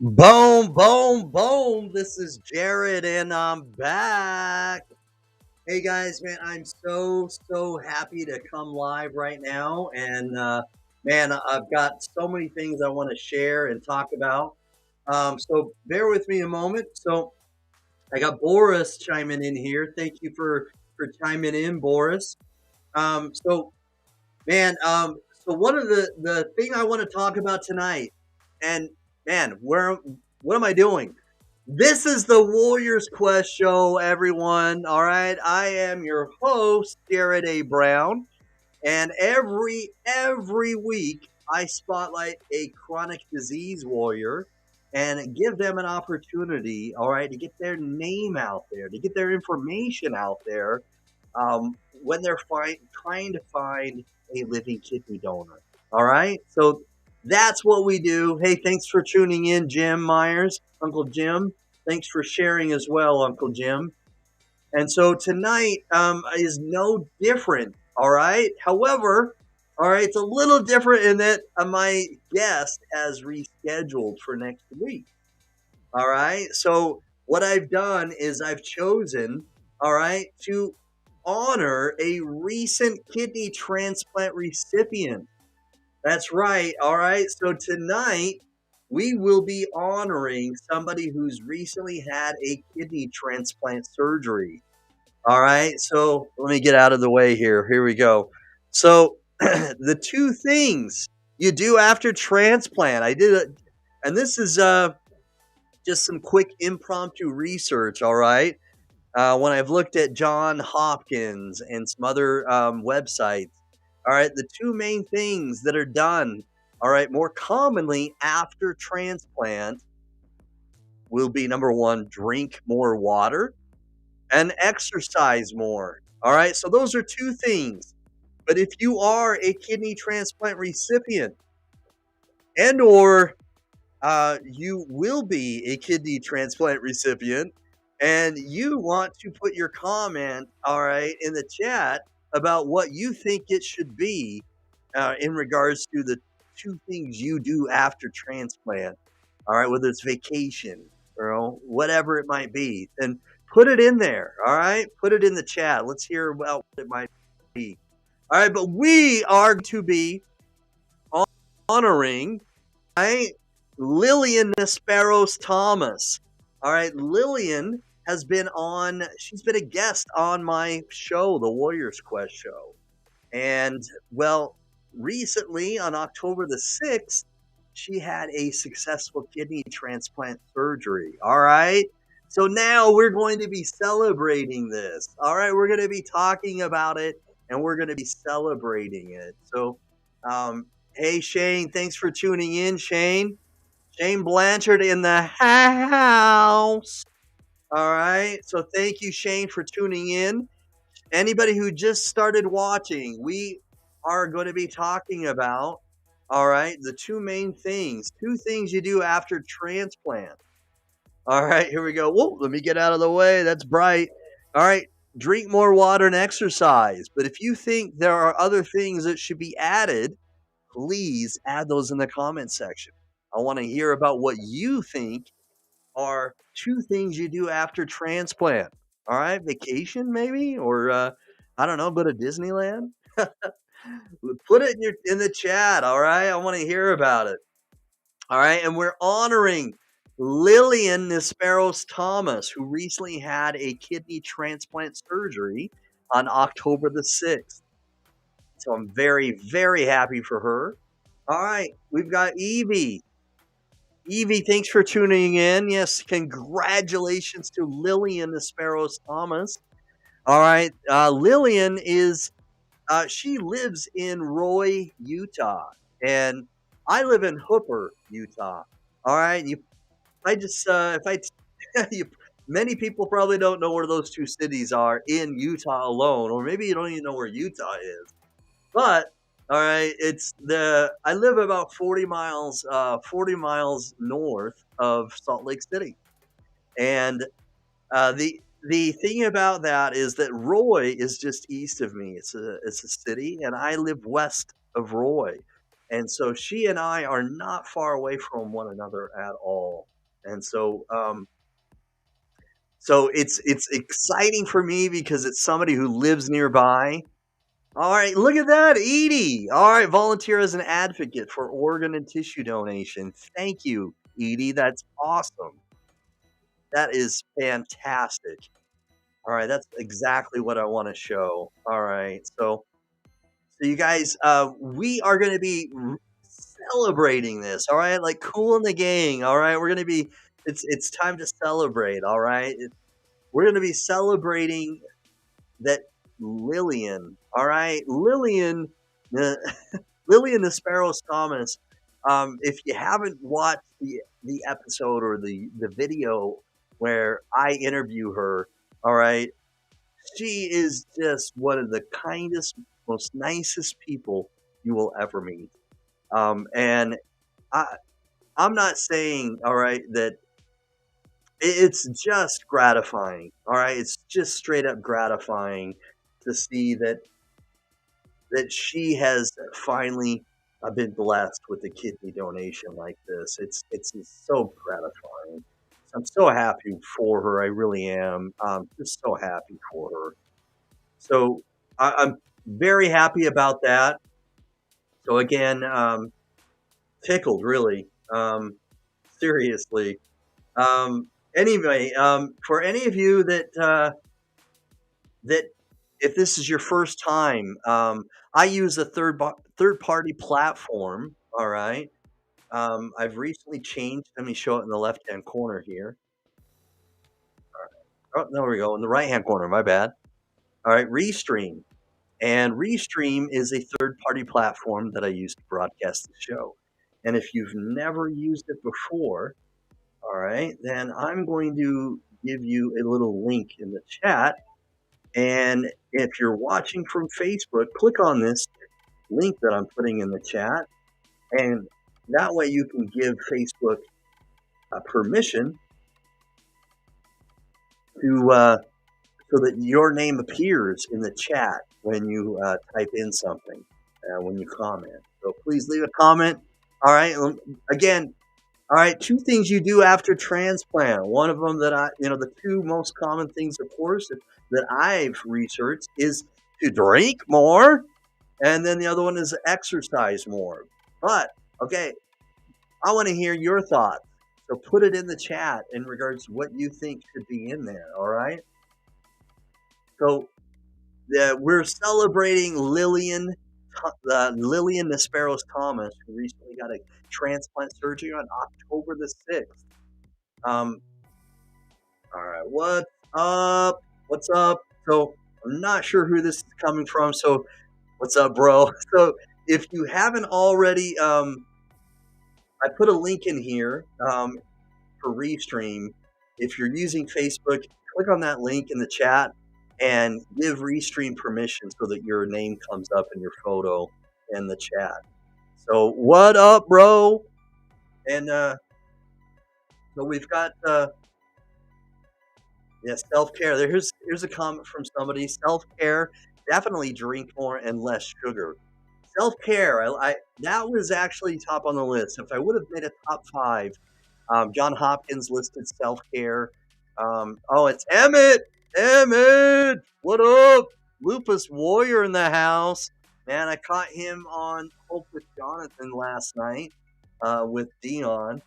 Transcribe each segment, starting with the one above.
Boom, boom, boom. This is Jared, and I'm back. Hey guys, man, I'm so happy to come live right now. And man, I've got so many things I want to share and talk about. So bear with me a moment. So I got Boris chiming in here. Thank you for chiming in, Boris. So man, so one of the thing I want to talk about tonight, and man, where what am I doing? This is the Warriors Quest show, everyone. All right, I am your host, Jared A. Brown, and every week I spotlight a chronic disease warrior and give them an opportunity, all right, to get their name out there, to get their information out there when they're trying to find a living kidney donor. All right, so that's what we do. Hey, thanks for tuning in, Jim Myers, Uncle Jim. Thanks for sharing as well, Uncle Jim. And so tonight is no different. All right. However, all right, it's a little different in that my guest has rescheduled for next week. All right. So what I've done is I've chosen, all right, to honor a recent kidney transplant recipient. That's right. All right. So tonight we will be honoring somebody who's recently had a kidney transplant surgery. All right. So let me get out of the way here. Here we go. So the two things you do after transplant, I did it, and this is just some quick impromptu research. All right. When I've looked at John Hopkins and some other websites, all right, the two main things that are done, all right, more commonly after transplant will be number one, drink more water and exercise more. All right, so those are two things. But if you are a kidney transplant recipient and or you will be a kidney transplant recipient and you want to put your comment, all right, in the chat about what you think it should be in regards to the two things you do after transplant, all right, whether it's vacation or whatever it might be, then put it in there, all right? Put it in the chat. Let's hear about what it might be. All right, but we are to be honoring, right, Lilian Nisperos Thomas. All right, Lilian has been on, she's been a guest on my show, the Warriors Quest show. And, well, recently on October the 6th, she had a successful kidney transplant surgery. All right. So now we're going to be celebrating this. All right. We're going to be talking about it and we're going to be celebrating it. So, hey, Shane, thanks for tuning in, Shane. Shane Blanchard in the house. All right. So thank you, Shane, for tuning in. Anybody who just started watching, we are going to be talking about, all right, the two main things, two things you do after transplant. All right, here we go. Whoa, let me get out of the way. That's bright. All right, drink more water and exercise. But if you think there are other things that should be added, please add those in the comment section. I want to hear about what you think are two things you do after transplant. All right, vacation maybe, or I don't know, go to Disneyland. Put it in the chat. All right, I want to hear about it. All right, and we're honoring Lilian Nisperos Thomas, who recently had a kidney transplant surgery on October the 6th. So I'm very happy for her. All right, we've got Evie. Evie, thanks for tuning in. Yes, congratulations to Lilian Nisperos Thomas. All right, Lilian is she lives in Roy, Utah, and I live in Hooper, Utah. All right, I just if I you, many people probably don't know where those two cities are in Utah alone, or maybe you don't even know where Utah is. But all right, I live about 40 miles north of Salt Lake City, and the thing about that is that Roy is just east of me. It's a city, and I live west of Roy. And so she and I are not far away from one another at all. And so it's exciting for me because it's somebody who lives nearby. All right, look at that, Edie. All right, volunteer as an advocate for organ and tissue donation. Thank you, Edie. That's awesome. That is fantastic. All right, that's exactly what I want to show. All right, so you guys, we are going to be celebrating this. All right, like Cool in the Gang. All right, we're going to be. It's time to celebrate. All right, we're going to be celebrating that Lilian. All right, Lilian, Lilian Nisperos Thomas. If you haven't watched the episode or the video where I interview her, all right, she is just one of the kindest, most nicest people you will ever meet. And I, I'm not saying, all right, that it's just gratifying. All right, it's just straight up gratifying to see that she has finally been blessed with a kidney donation like this. It's so gratifying. I'm so happy for her. I really am. Just so happy for her. So I'm very happy about that. So again, tickled really. Seriously. Um, anyway, for any of you that if this is your first time, I use a third party platform. All right. I've recently changed. Let me show it in the left hand corner here. Oh, there we go. In the right hand corner. My bad. All right. Restream. And Restream is a third party platform that I use to broadcast the show. And if you've never used it before, all right, then I'm going to give you a little link in the chat. And if you're watching from Facebook, click on this link that I'm putting in the chat. And that way you can give Facebook permission to so that your name appears in the chat when you type in something, when you comment. So please leave a comment. All right. Again, all right. Two things you do after transplant. One of them that the two most common things, of course, that I've researched is to drink more. And then the other one is exercise more. But, okay, I want to hear your thoughts. So put it in the chat in regards to what you think should be in there. All right. So we're celebrating Lilian Nisperos Thomas, who recently got a transplant surgery on October the 6th. All right, what's up? What's up? So I'm not sure who this is coming from. So what's up, bro? So if you haven't already, I put a link in here for Restream. If you're using Facebook, click on that link in the chat and give Restream permission so that your name comes up in your photo in the chat. So what up, bro? And so we've got self-care. Here's a comment from somebody. Self-care, definitely drink more and less sugar. Self-care, I that was actually top on the list. If I would have made a top 5, John Hopkins listed self-care. Oh, it's Emmett. Emmett, what up? Lupus Warrior in the house. Man, I caught him on Hope with Jonathan last night with Dion.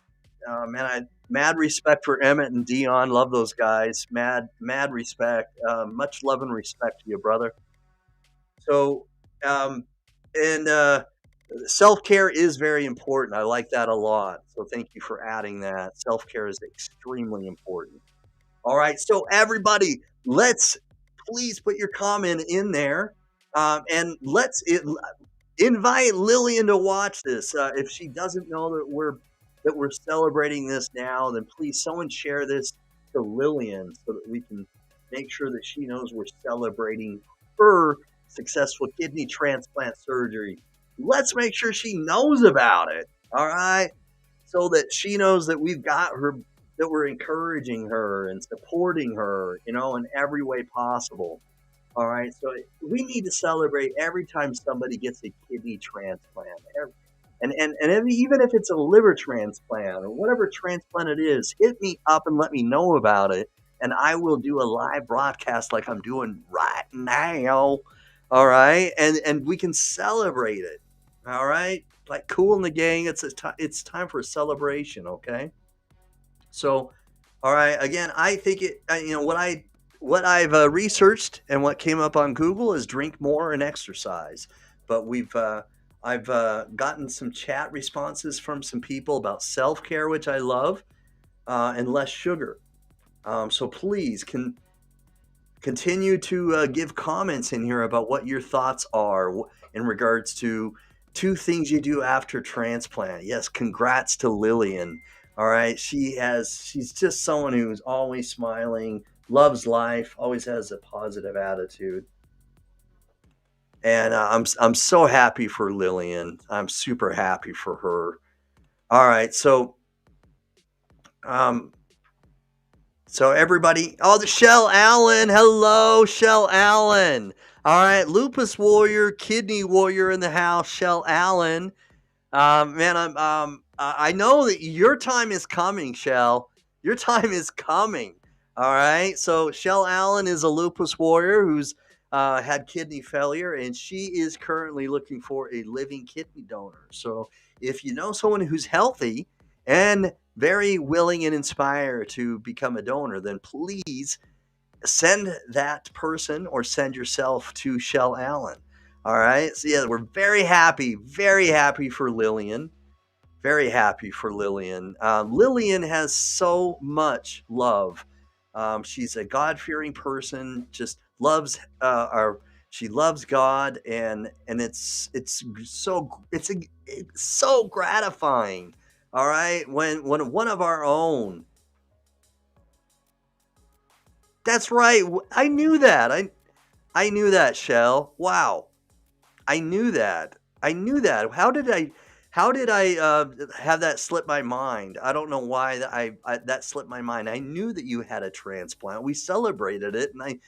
Mad respect for Emmett and Dion. Love those guys. Mad respect. Much love and respect to you, brother. So, and self-care is very important. I like that a lot. So thank you for adding that. Self-care is extremely important. All right. So everybody, let's please put your comment in there. And let's invite Lilian to watch this. If she doesn't know that we're celebrating this now, then please someone share this to Lilian so that we can make sure that she knows we're celebrating her successful kidney transplant surgery. Let's make sure she knows about it. All right. So that she knows that we've got her, that we're encouraging her and supporting her, in every way possible. All right. So we need to celebrate every time somebody gets a kidney transplant. And even if it's a liver transplant or whatever transplant it is, hit me up and let me know about it. And I will do a live broadcast like I'm doing right now. All right. And we can celebrate it. All right. Like Cool in the Gang. It's time for a celebration. Okay. So, all right. Again, I think what I've researched and what came up on Google is drink more and exercise. But I've gotten some chat responses from some people about self care, which I love, and less sugar. So please continue to give comments in here about what your thoughts are in regards to two things you do after transplant. Yes, congrats to Lilian. All right, she's just someone who's always smiling, loves life, always has a positive attitude, and I'm so happy for Lilian. I'm super happy for her. All right, um, so everybody, oh, the Shell Allen, hello, Shell Allen. All right, Lupus Warrior, Kidney Warrior in the house, Shell Allen. Man, I know that your time is coming, Shell. Your time is coming. All right. So Shell Allen is a lupus warrior who's had kidney failure, and she is currently looking for a living kidney donor. So if you know someone who's healthy and very willing and inspired to become a donor, then please send that person or send yourself to Shell Allen. All right. So yeah, we're very happy for Lilian. Very happy for Lilian. Lilian has so much love. She's a God-fearing person. Just loves our. She loves God, and it's so gratifying. All right, when one of our own. That's right. I knew that. I knew that, Shell. Wow. I knew that. I knew that. How did I have that slip my mind? I don't know why that slipped my mind. I knew that you had a transplant. We celebrated it, and I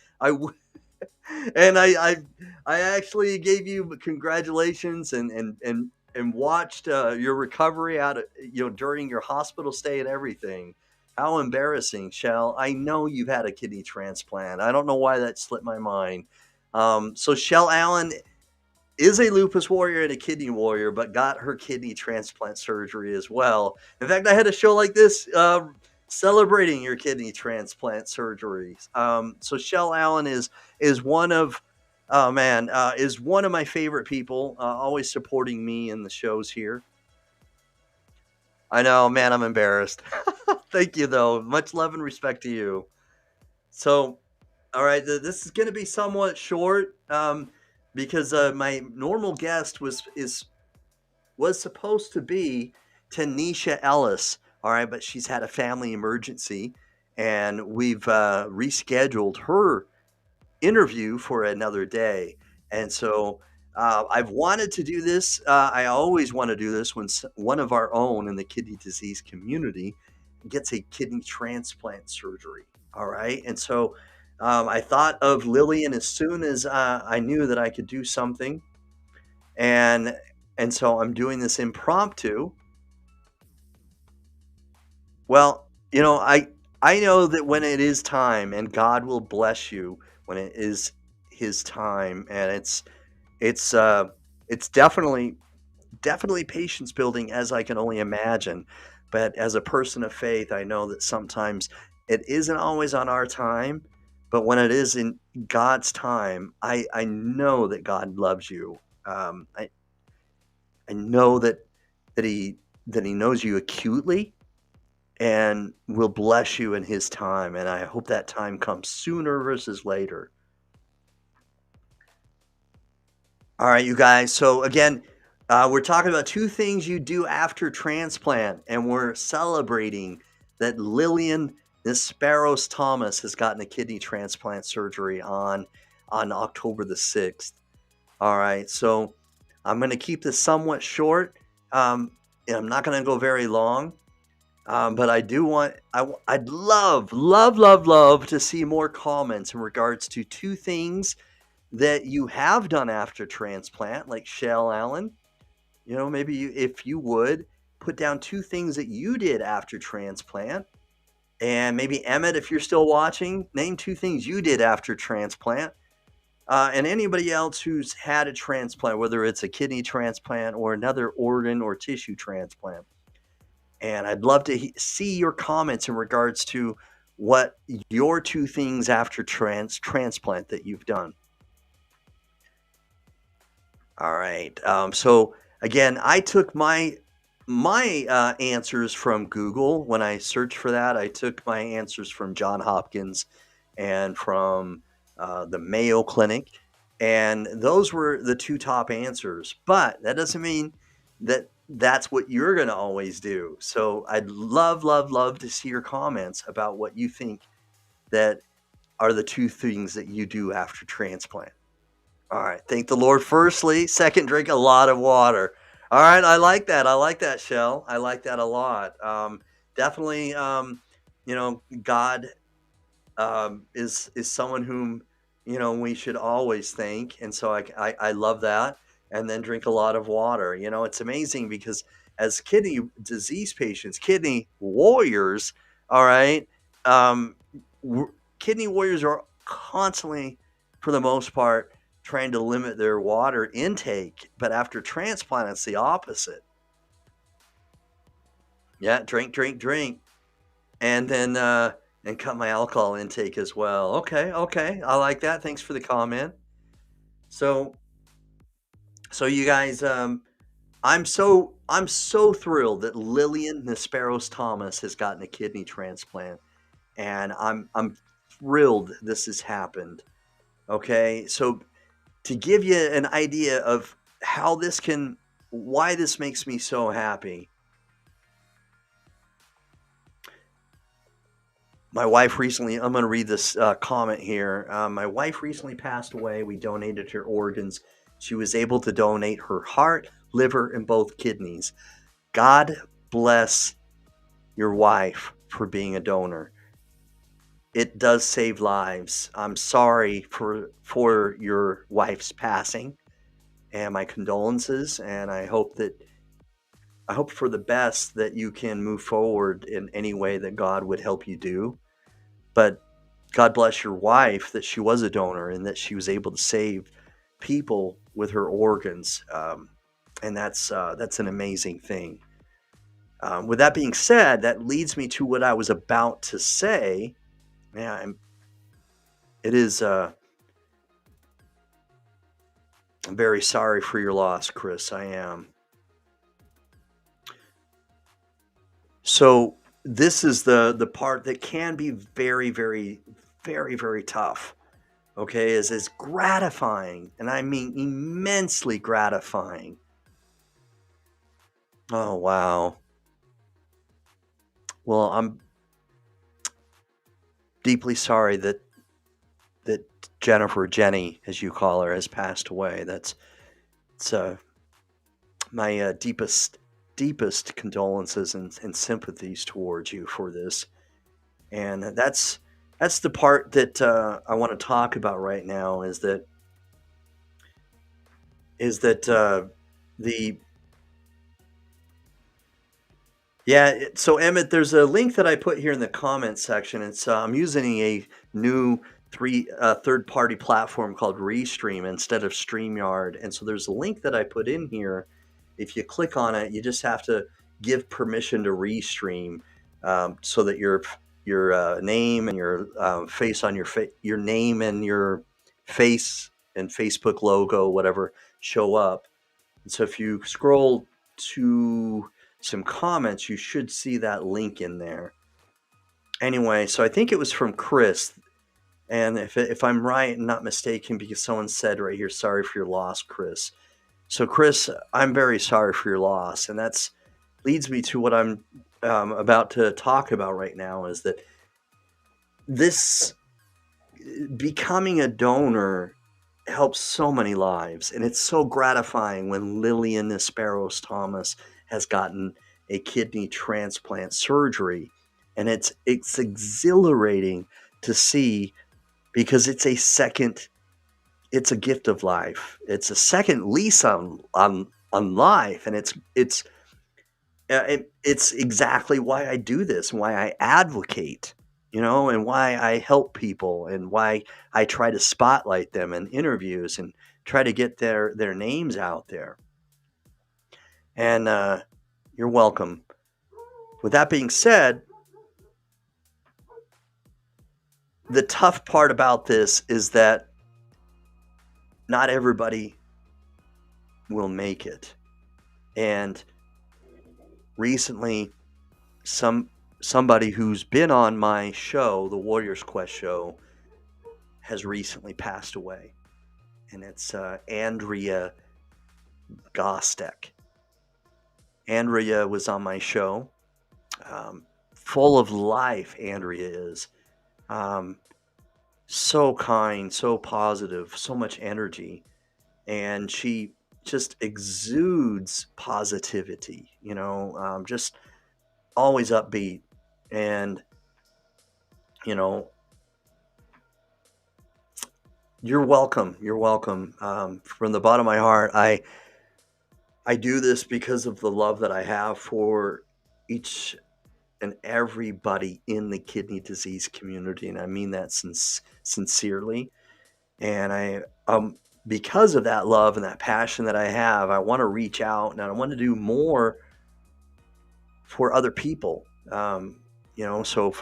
and I actually gave you congratulations and watched your recovery out of, during your hospital stay and everything. How embarrassing, Shell. I know you've had a kidney transplant. I don't know why that slipped my mind. So Shell Allen is a lupus warrior and a kidney warrior, but got her kidney transplant surgery as well. In fact, I had a show like this celebrating your kidney transplant surgery. So Shell Allen is one of oh man is one of my favorite people. Always supporting me in the shows here. I know, man. I'm embarrassed. Thank you, though. Much love and respect to you. So, all right, this is going to be somewhat short because my normal guest was supposed to be Tanisha Ellis. All right, but she's had a family emergency, and we've rescheduled her interview for another day. And so I've wanted to do this. I always want to do this when one of our own in the kidney disease community gets a kidney transplant surgery. All right. And so I thought of Lilian as soon as I knew that I could do something. And so I'm doing this impromptu. Well, I know that when it is time, and God will bless you when it is His time, and it's definitely patience building as I can only imagine. But as a person of faith, I know that sometimes it isn't always on our time, but when it is in God's time, I know that God loves you. I know that He knows you acutely and will bless you in His time. And I hope that time comes sooner versus later. All right, you guys. So again, we're talking about two things you do after transplant, and we're celebrating that Lilian Nisperos Thomas has gotten a kidney transplant surgery on October the 6th. All right, so I'm going to keep this somewhat short. And I'm not going to go very long. But I do I'd love to see more comments in regards to two things that you have done after transplant, like Shell Allen. maybe if you would put down 2 things that you did after transplant. And maybe Emmett, if you're still watching, name 2 things you did after transplant. And anybody else who's had a transplant, whether it's a kidney transplant or another organ or tissue transplant. And I'd love to see your comments in regards to what your 2 things after transplant that you've done. All right. So again, I took my answers from Google. When I searched for that, I took my answers from John Hopkins and from the Mayo Clinic, and those were the 2 top answers. But that doesn't mean that that's what you're going to always do. So I'd love, love, love to see your comments about what you think that are the 2 things that you do after transplant. All right. Thank the Lord firstly. Second, drink a lot of water. All right. I like that. I like that, Shell. I like that a lot. Definitely, God is someone whom we should always thank, and so I love that. And then drink a lot of water. It's amazing because as kidney disease patients, kidney warriors, all right, um, kidney warriors are constantly, for the most part, trying to limit their water intake, but after transplant, it's the opposite. Yeah, drink, drink, drink, and then and cut my alcohol intake as well. Okay, okay, I like that. Thanks for the comment. So, so you guys, I'm so thrilled that Lilian Nisperos Thomas has gotten a kidney transplant, and I'm thrilled this has happened. Okay, so to give you an idea of how why this makes me so happy. My wife recently, I'm going to read this comment here. My wife recently passed away. We donated her organs. She was able to donate her heart, liver, and both kidneys. God bless your wife for being a donor. It does save lives. I'm sorry for your wife's passing, and my condolences. And I hope for the best that you can move forward in any way that God would help you do. But God bless your wife that she was a donor and that she was able to save people with her organs. And that's an amazing thing. With that being said, that leads me to what I was about to say. Yeah, it is. I'm very sorry for your loss, Chris. I am. So this is the part that can be very, very, very, very tough. Okay, is gratifying, and I mean immensely gratifying. Oh wow. Well, I'm deeply sorry that Jenny, as you call her, has passed away. It's my deepest condolences and sympathies towards you for this. And that's the part that I want to talk about right now. Is that the yeah. So Emmett, there's a link that I put here in the comments section. It's I'm using a new third party platform called Restream instead of StreamYard, and so there's a link that I put in here. If you click on it, you just have to give permission to Restream, so that your name and your face on your name and your face and Facebook logo, whatever, show up. And so if you scroll to some comments, you should see that link in there. Anyway, so I think it was from Chris. And if I'm right and not mistaken, because someone said right here, sorry for your loss, Chris. So Chris, I'm very sorry for your loss. And that's leads me to what I'm about to talk about right now, is that this becoming a donor helps so many lives. And it's so gratifying when Lilian Nisperos Thomas has gotten a kidney transplant surgery. And it's exhilarating to see, because it's a gift of life. It's a second lease on on life, and it's exactly why I do this, and why I advocate, and why I help people, and why I try to spotlight them in interviews and try to get their names out there. And you're welcome. With that being said, the tough part about this is that not everybody will make it. And recently, somebody who's been on my show, the Warriors Quest show, has recently passed away, and it's Andrea Gostek. Andrea was on my show. Full of life, Andrea is. So kind, so positive, so much energy, and she just exudes positivity. Just always upbeat, and you know you're welcome. You're welcome. From the bottom of my heart, I do this because of the love that I have for each and everybody in the kidney disease community, and I mean that sincerely. And because of that love and that passion that I have, I want to reach out and I want to do more for other people. So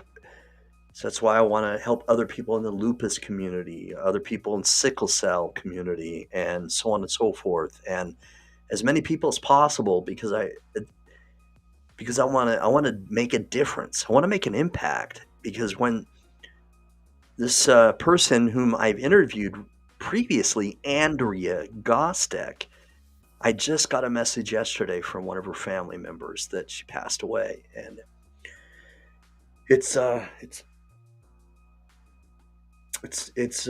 that's why I want to help other people in the lupus community, other people in sickle cell community, and so on and so forth, and as many people as possible, because I want to make a difference. I want to make an impact, because when this person whom I've interviewed previously, Andrea Gostek, I just got a message yesterday from one of her family members that she passed away, and it's it's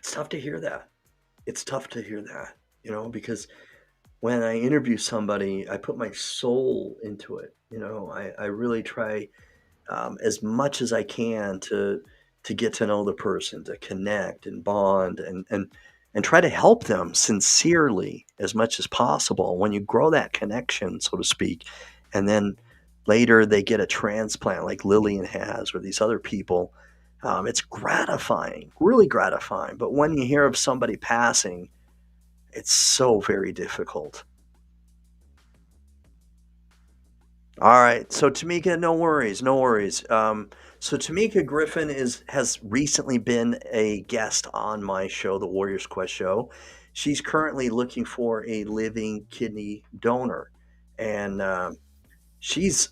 tough to hear that. It's tough to hear that, because when I interview somebody, I put my soul into it. I really try as much as I can to get to know the person, to connect and bond, and try to help them sincerely as much as possible. When you grow that connection, so to speak, and then later they get a transplant like Lilian has, or these other people, it's gratifying, really gratifying. But when you hear of somebody passing, it's so very difficult. All right. So Tamika, no worries, no worries. So Tamika Griffin has recently been a guest on my show, the Warriors Quest show. She's currently looking for a living kidney donor, and she's,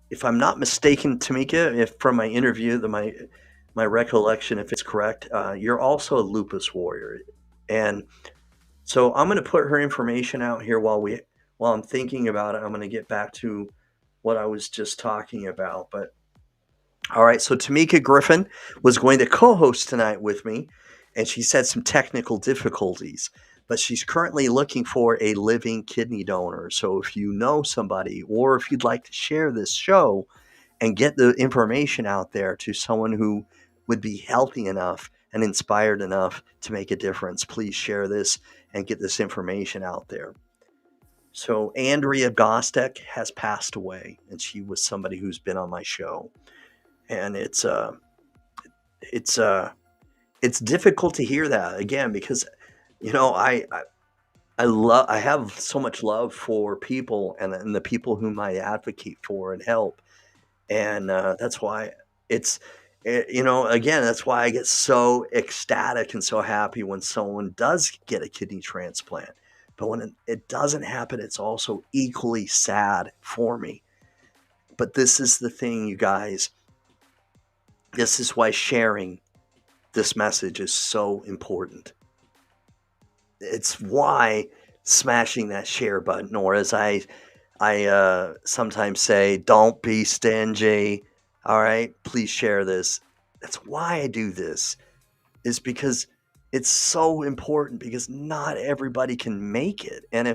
if I'm not mistaken, Tamika, if from my interview, my recollection, if it's correct, you're also a lupus warrior, and so I'm going to put her information out here while I'm thinking about it. I'm going to get back to what I was just talking about. But all right, so Tamika Griffin was going to co-host tonight with me, and she's had some technical difficulties, but she's currently looking for a living kidney donor. So if you know somebody, or if you'd like to share this show and get the information out there to someone who would be healthy enough and inspired enough to make a difference, please share this and get this information out there. So Andrea Gostek has passed away, and she was somebody who's been on my show, and it's it's difficult to hear that again, because I have so much love for people, and the people whom I advocate for and help, and that's why again, that's why I get so ecstatic and so happy when someone does get a kidney transplant. But when it doesn't happen, it's also equally sad for me. But this is the thing, you guys. This is why sharing this message is so important. It's why smashing that share button, or as I sometimes say, don't be stingy. All right, please share this. That's why I do this, is because it's so important, because not everybody can make it. And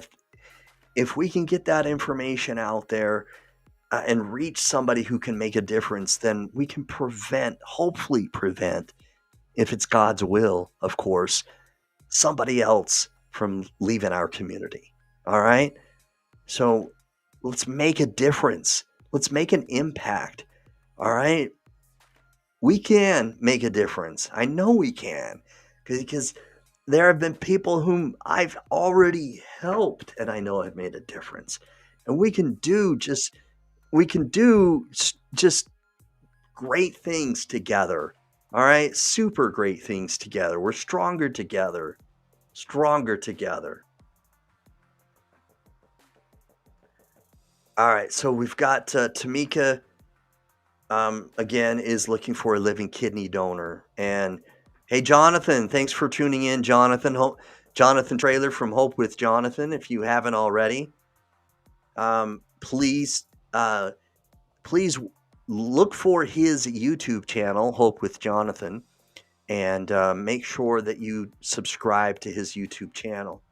if we can get that information out there and reach somebody who can make a difference, then we can hopefully prevent, if it's God's will, of course, somebody else from leaving our community. All right. So let's make a difference. Let's make an impact. All right. We can make a difference. I know we can, because there have been people whom I've already helped and I know have made a difference. And we can do just great things together. All right. Super great things together. We're stronger together. Stronger together. All right. So we've got Tamika, again, is looking for a living kidney donor. And hey, Jonathan, thanks for tuning in. Jonathan Trailer from Hope with Jonathan. If you haven't already, please please look for his YouTube channel, Hope with Jonathan, and make sure that you subscribe to his YouTube channel.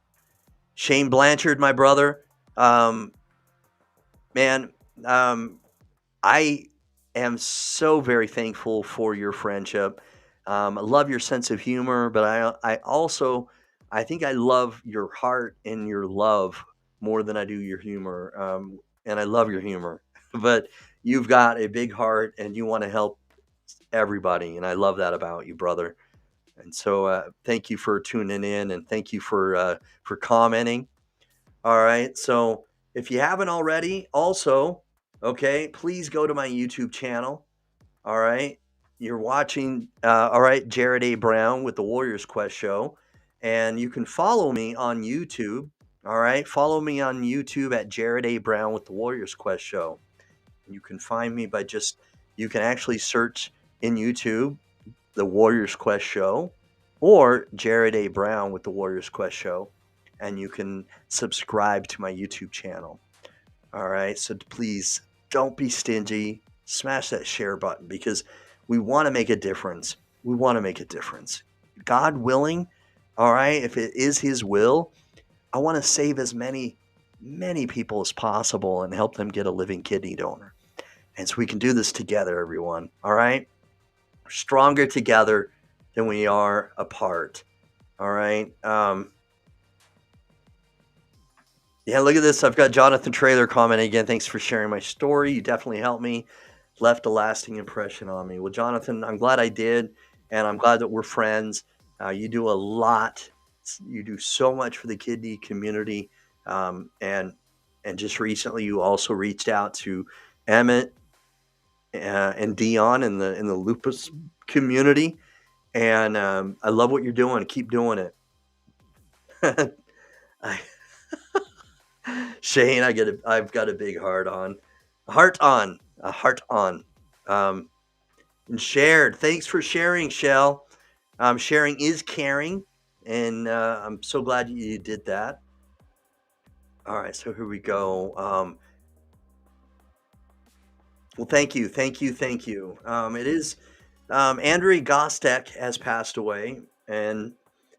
Shane Blanchard, my brother, man, I am so very thankful for your friendship. I love your sense of humor, but I think I love your heart and your love more than I do your humor. And I love your humor, but you've got a big heart and you want to help everybody, and I love that about you, brother. And so, thank you for tuning in, and thank you for commenting. All right, so if you haven't already, also, okay, please go to my YouTube channel. All right, you're watching. All right, Jared A. Brown with the Warriors Quest Show, and you can follow me on YouTube. All right, follow me on YouTube at Jared A. Brown with the Warriors Quest Show. You can find me by you can actually search in YouTube the Warriors Quest Show or Jared A. Brown with the Warriors Quest Show, and you can subscribe to my YouTube channel. All right, so please don't be stingy. Smash that share button, because we want to make a difference. We want to make a difference. God willing, all right, if it is His will, I want to save as many people as possible and help them get a living kidney donor. And so we can do this together, everyone. All right, we're stronger together than we are apart. All right. Yeah, look at this. I've got Jonathan Trailer commenting again. Thanks for sharing my story. You definitely helped me, left a lasting impression on me. Well, Jonathan, I'm glad I did, and I'm glad that we're friends. You do a lot. You do so much for the kidney community, and just recently, you also reached out to Emmett and Dion in the lupus community, and I love what you're doing. Keep doing it. I, Shane, I've got a big heart on, a heart on, and shared. Thanks for sharing, Shell. Sharing is caring, and I'm so glad you did that. All right, so here we go. Well, thank you. It is Andrei Gostek has passed away, and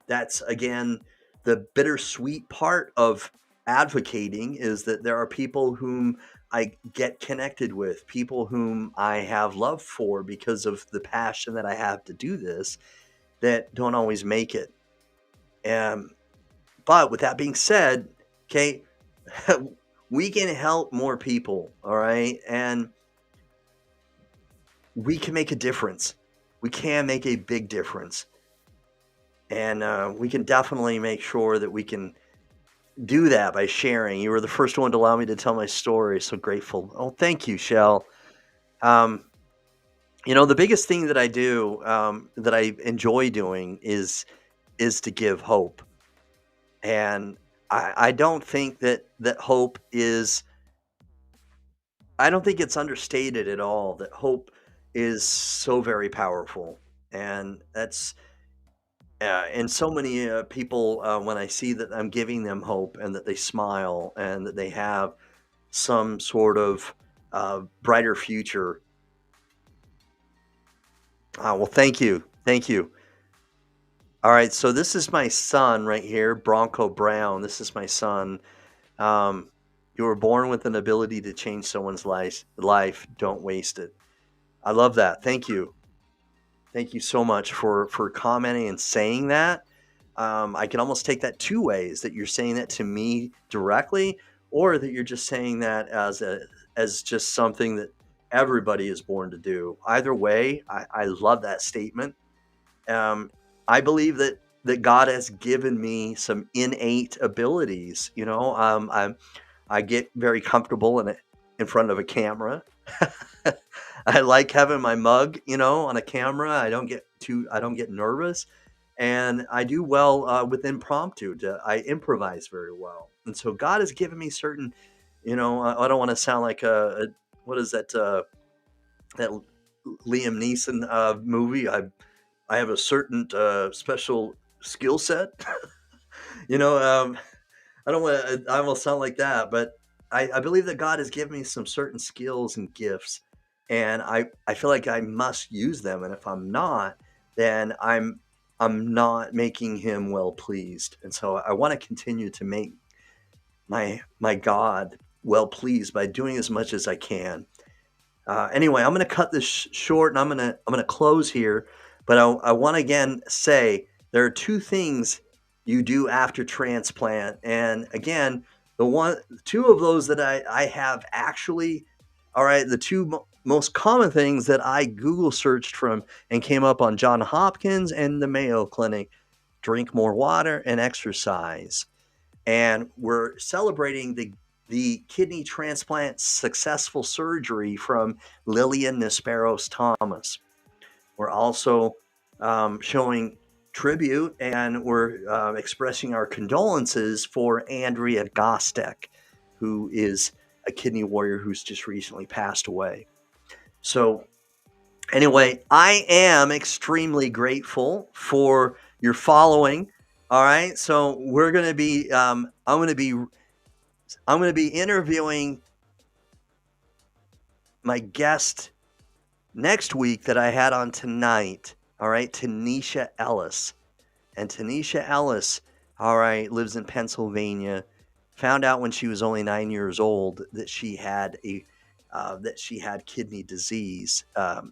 that's again the bittersweet part of advocating, is that there are people whom I get connected with, people whom I have love for because of the passion that I have to do this, that don't always make it. But with that being said, okay, we can help more people, all right? And we can make a difference. We can make a big difference. And we can definitely make sure that we can do that by sharing. You were the first one to allow me to tell my story. So grateful. Oh, thank you, Shell. The biggest thing that I do, that I enjoy doing, is to give hope. And I don't think that hope is, I don't think it's understated at all, that hope is so very powerful. And that's, and so many people, when I see that I'm giving them hope and that they smile and that they have some sort of brighter future. Well, thank you. All right, so this is my son right here, Bronco Brown. This is my son. You were born with an ability to change someone's life. Don't waste it. I love that. Thank you so much for commenting and saying that. I can almost take that two ways, that you're saying that to me directly, or that you're just saying that as just something that everybody is born to do. Either way, I love that statement. Um, I believe that God has given me some innate abilities. I get very comfortable in front of a camera. I like having my mug, on a camera. I don't get nervous, and I do well with impromptu. I improvise very well, and so God has given me certain, I don't want to sound like what is that Liam Neeson movie? I have a certain special skill set. you know, um, I don't want to. I almost sound like that, but I believe that God has given me some certain skills and gifts, and I feel like I must use them. And if I'm not, then I'm not making Him well pleased. And so I want to continue to make my God well pleased by doing as much as I can. Anyway, I'm going to cut this short, and I'm gonna close here. But I want to again say there are two things you do after transplant, and again, two of those that I have actually. All right, the two most common things that I Google searched from and came up on John Hopkins and the Mayo Clinic: drink more water and exercise. And we're celebrating the kidney transplant successful surgery from Lilian Nisperos Thomas. We're also showing tribute, and we're expressing our condolences for Andrea Gostek, who is a kidney warrior who's just recently passed away. So anyway, I am extremely grateful for your following. All right, so we're going to be I'm going to be interviewing my guest next week that I had on tonight. All right, Tanisha Ellis. And Tanisha Ellis, all right, lives in Pennsylvania. Found out when she was only 9 years old that she had kidney disease,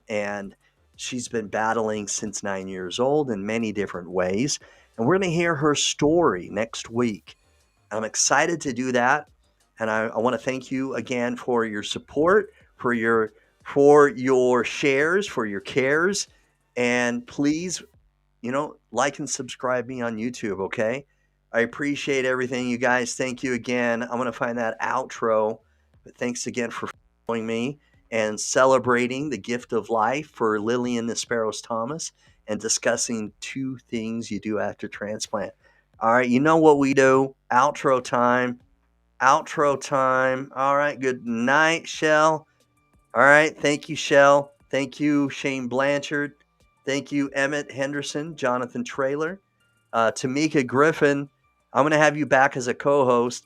and she's been battling since 9 years old in many different ways. And we're going to hear her story next week. I'm excited to do that, and I want to thank you again for your support, for your shares, for your cares, and please, like and subscribe me on YouTube, okay? I appreciate everything, you guys. Thank you again. I'm going to find that outro, but thanks again for following me and celebrating the gift of life for Lilian Nisperos Thomas and discussing two things you do after transplant. All right, you know what we do. Outro time. All right, good night, Shell. All right, thank you, Shell. Thank you, Shane Blanchard. Thank you, Emmett Henderson, Jonathan Traylor, Tamika Griffin. I'm going to have you back as a co-host.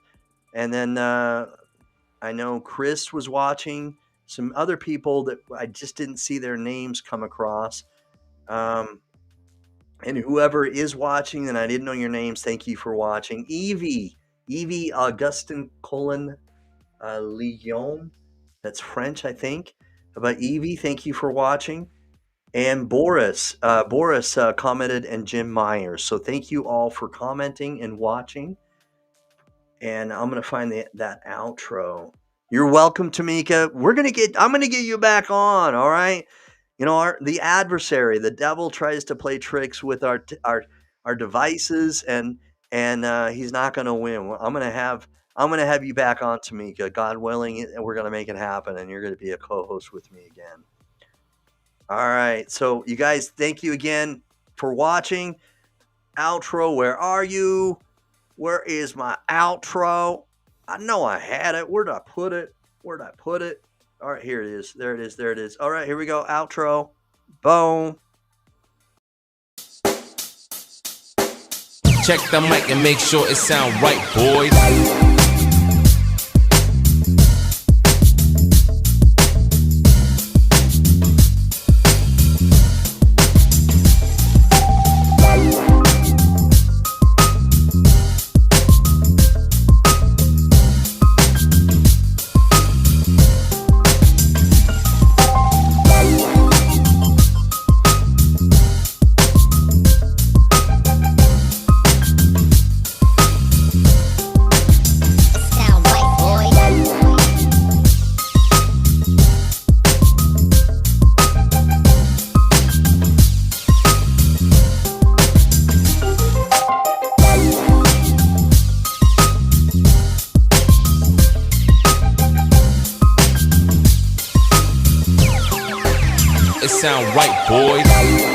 And then I know Chris was watching. Some other people that I just didn't see their names come across. And whoever is watching and I didn't know your names, thank you for watching. Evie Augustin Colin Lyon. That's French, I think. But Evie, thank you for watching. And Boris commented, and Jim Myers. So thank you all for commenting and watching. And I'm going to find that outro. You're welcome, Tamika. I'm going to get you back on, all right? The adversary, the devil, tries to play tricks with our devices, and he's not going to win. I'm going to have you back on, Tamika, God willing, and we're going to make it happen, and you're going to be a co-host with me again. All right, so you guys, thank you again for watching. Outro, where are you? Where is my outro? I know I had it. Where'd I put it? All right, here it is. There it is. All right, here we go. Outro. Boom. Check the mic and make sure it sound right, boys. it sound right, boys.